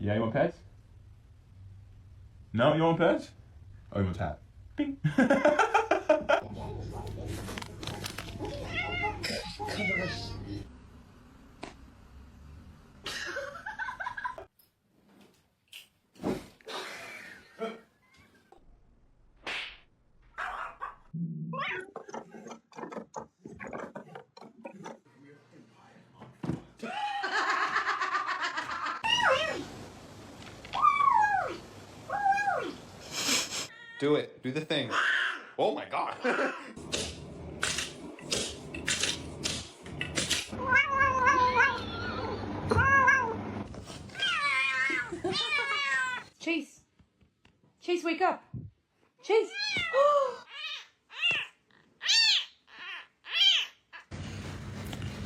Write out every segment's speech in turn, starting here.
Yeah, you want pets? No, you want pets? Oh, you want tap? Bing. Do it. Do the thing. Oh my god. Chase! Chase, wake up! Chase!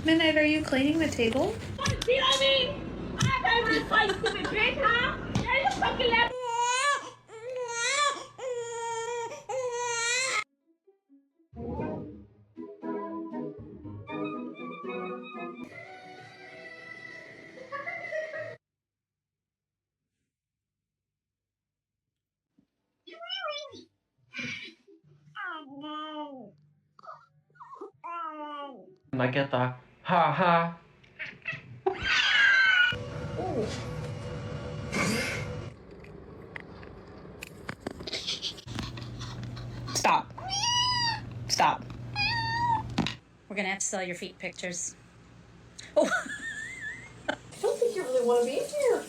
Midnight, are you cleaning the table? Like at the ha ha. Stop. Stop. We're gonna have to sell your feet pictures. Oh. I don't think you really want to be here.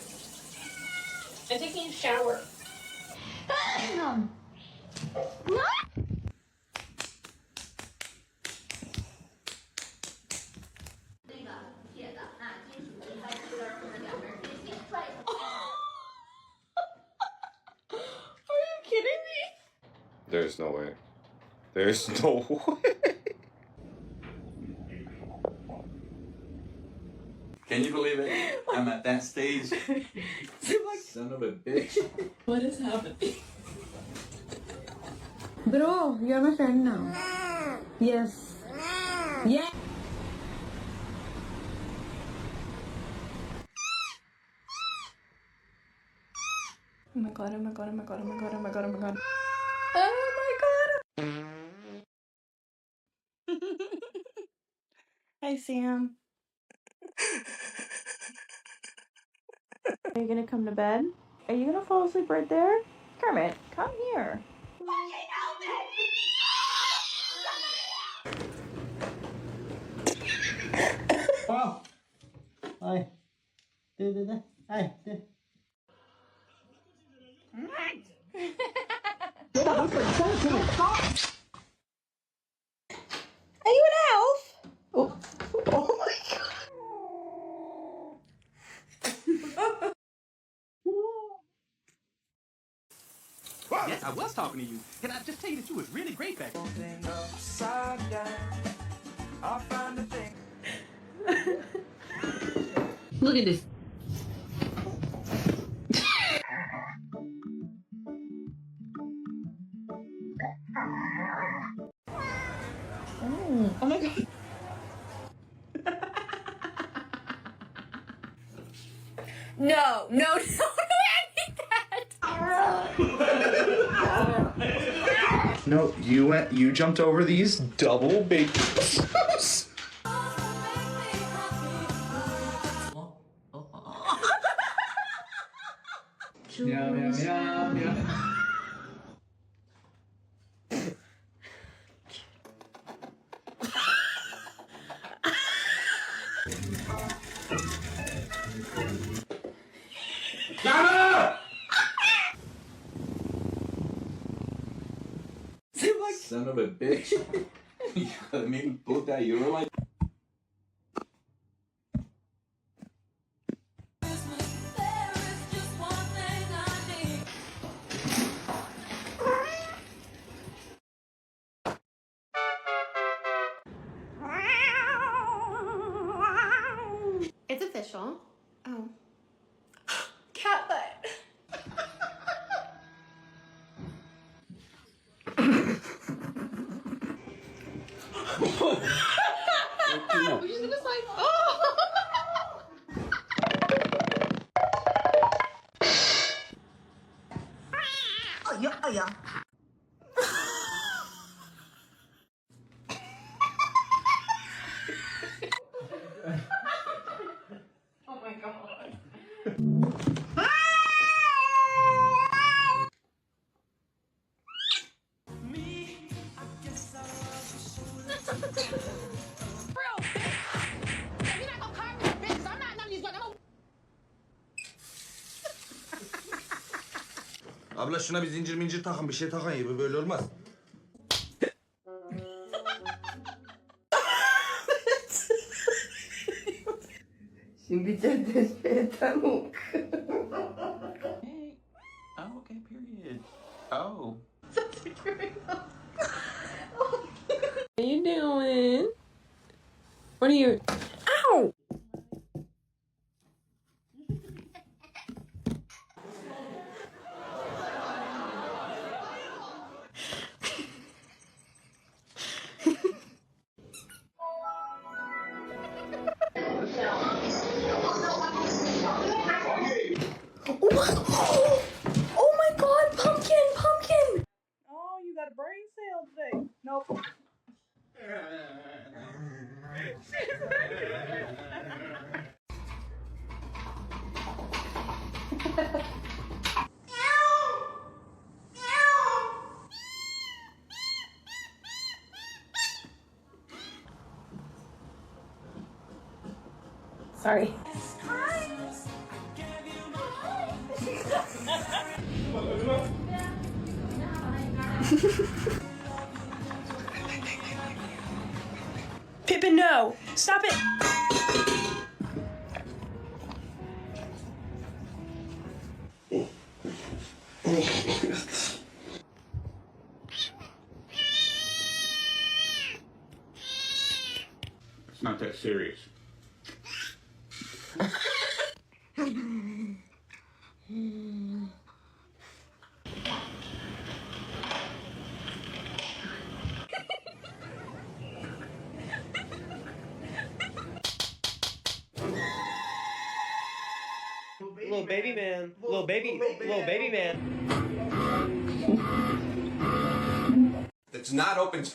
I'm taking a shower. Are you kidding me? There's no way. There's no way. Can you believe it? I'm at that stage. Son of a bitch. What is happening? Bro, you're my friend now. Yes. Yeah. Oh my god, oh my god, oh my god, oh my god, oh my god, oh my god. Oh my god! Hi, Sam. Are you gonna come to bed? Are you gonna fall asleep right there? Kermit, come here. Wow. Hi. Hi. Are you an elf? Oh, oh my god. Yes, I was talking to you. And I just tell you that you was really great back then. Look at this. Oh my god. No, no, no, I need that. No, you jumped over these double baked potatoes. Meow, meow, meow, meow. Son of a bitch. You gotta make me put that. You were like. It's official. Oh. Cat butt. We're just gonna slide. Oh! 呀。Oh my god. Abla şuna bir zincir mincir takın, bir şey takın ya, böyle olmaz. Şimdi tamam. Hey. Oh, okay, period. Oh. What are you doing? What are you? Ow! Oh my god, pumpkin! Oh, you got a brain cell today. Nope. Sorry. Pippin, no! Stop it! It's not that serious. Little baby man. Little baby man. It's not open.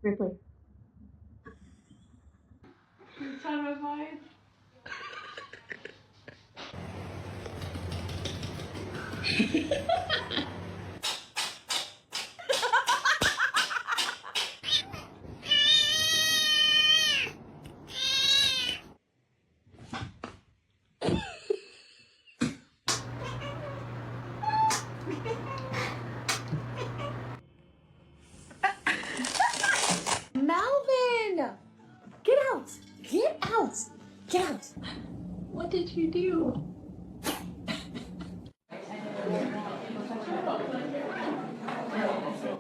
Ripley. Time of mine. Melvin! Get out! Get out! Get out! What did you do?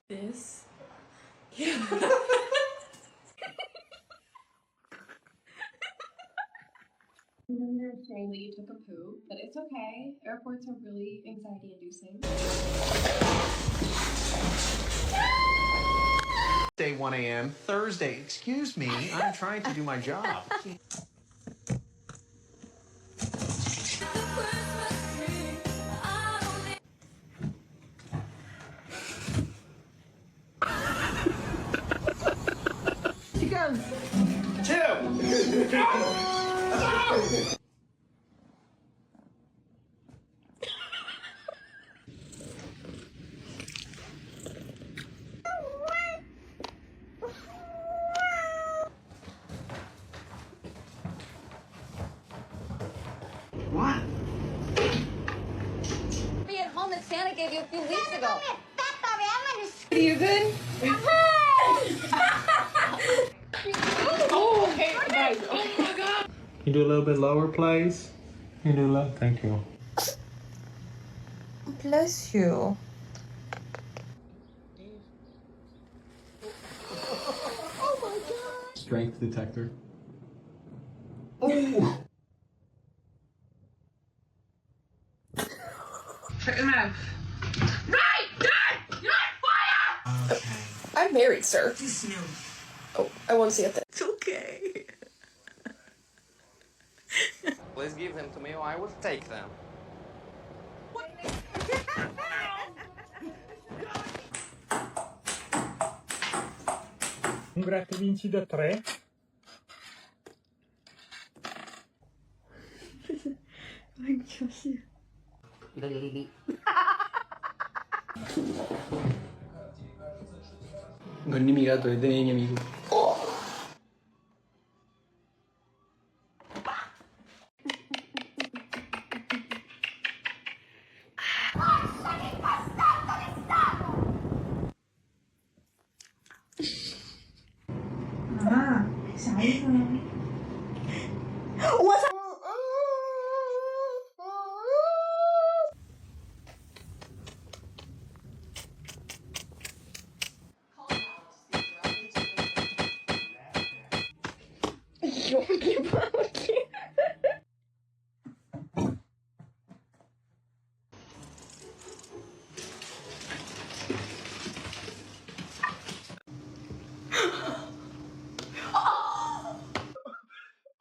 This. I remember saying that you took a poo, but it's okay. Airports are really anxiety inducing. Day 1 a.m. Thursday. Excuse me. I'm trying to do my job. She goes. What? Be at home that Santa gave you a few weeks ago. Are you good? Oh, okay, guys. Oh my god. Can you do a little bit lower, please? Can you do low? Thank you. Bless you. Strength detector. Check him out. Right! Dad! You're on fire! I'm I'm married, sir. Oh, I want to see it then. It's okay. Please give them to me or I will take them. Un gratta vinci da 3. Non è mica gatto, è dei miei amici.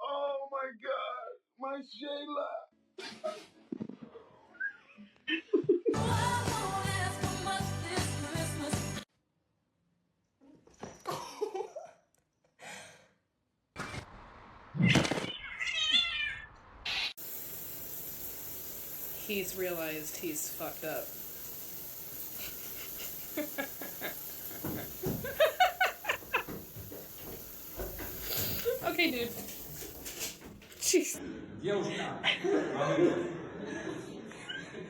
Oh my god, my Shayla. He's realized he's fucked up. Okay, dude. Jeez.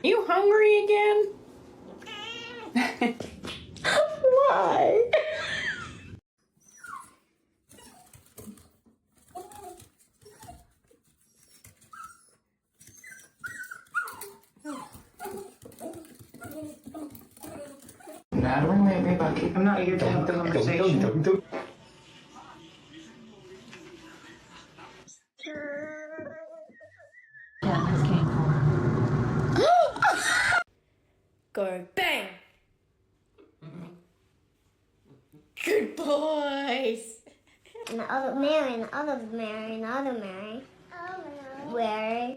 You hungry again? Why? Nah, don't worry about it. I'm not here to have the conversation. Yeah, this came for. Go bang! Good boys! Another Mary, another Mary, another Mary. Where?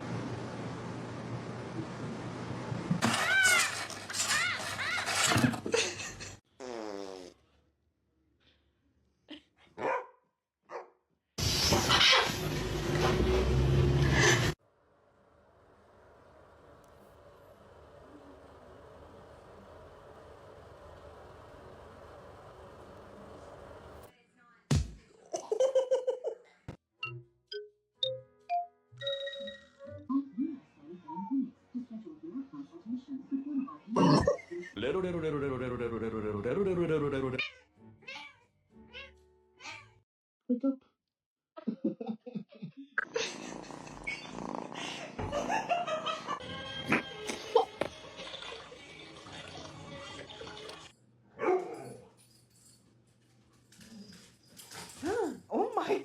Oh my.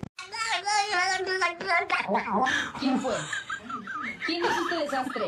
¿Quién fue? ¿Quién hizo este desastre?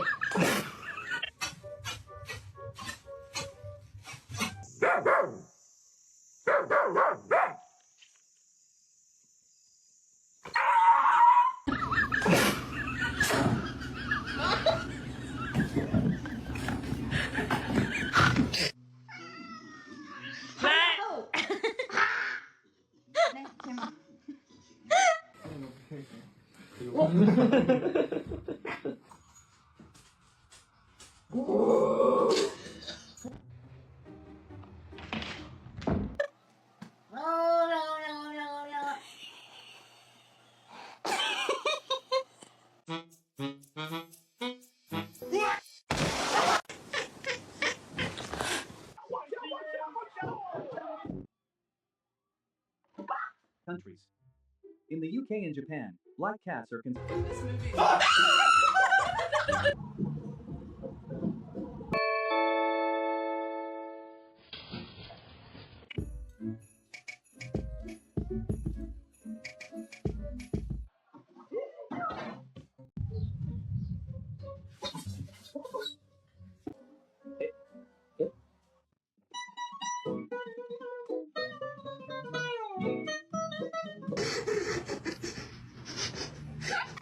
Countries. In the UK and Japan, black cats are considered.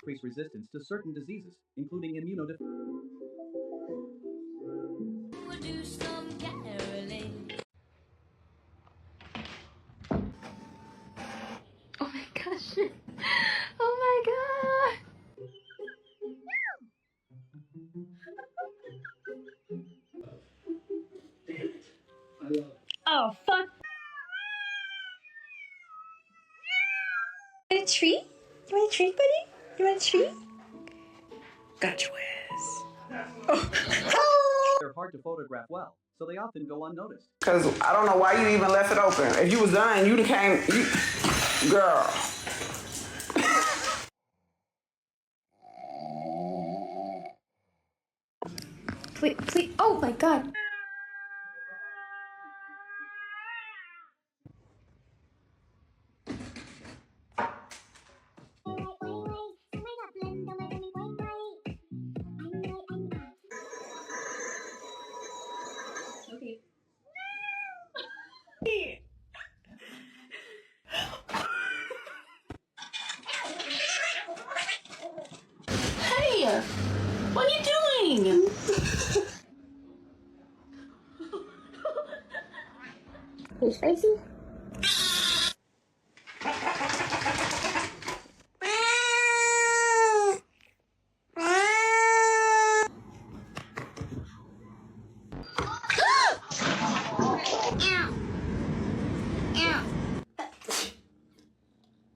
increase resistance to certain diseases, including immunodefense. Oh my gosh. Oh my god. Oh, fuck. You want a treat? You want a treat, buddy? You want a treat? Gotcha, Wes. They're hard to photograph well, so they often go unnoticed. Cause I don't know why you even left it open. If you was done, you'd have came. Girl. Wait, please. Oh my god. Hey! What are you doing? You spicy?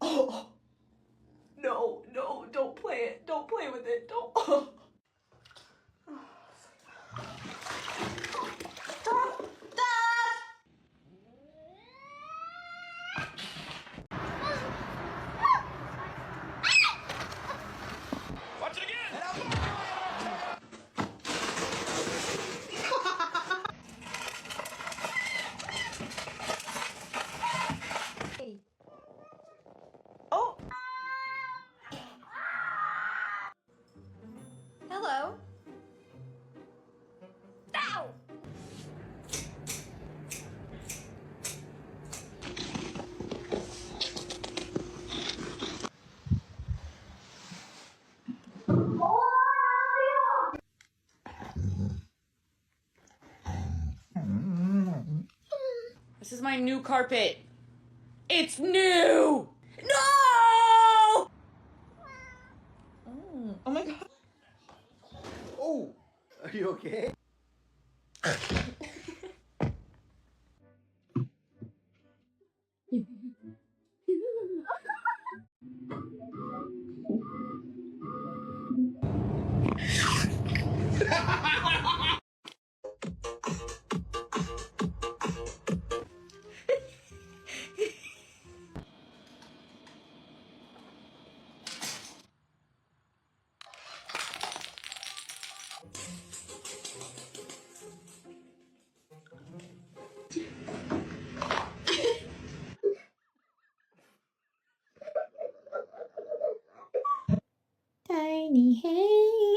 Oh. No, no, don't play it. Don't play with it. Don't. Oh. Hello. Ow. This is my new carpet. It's new! No! Oh my god. Oh, are you okay? Tiny hay.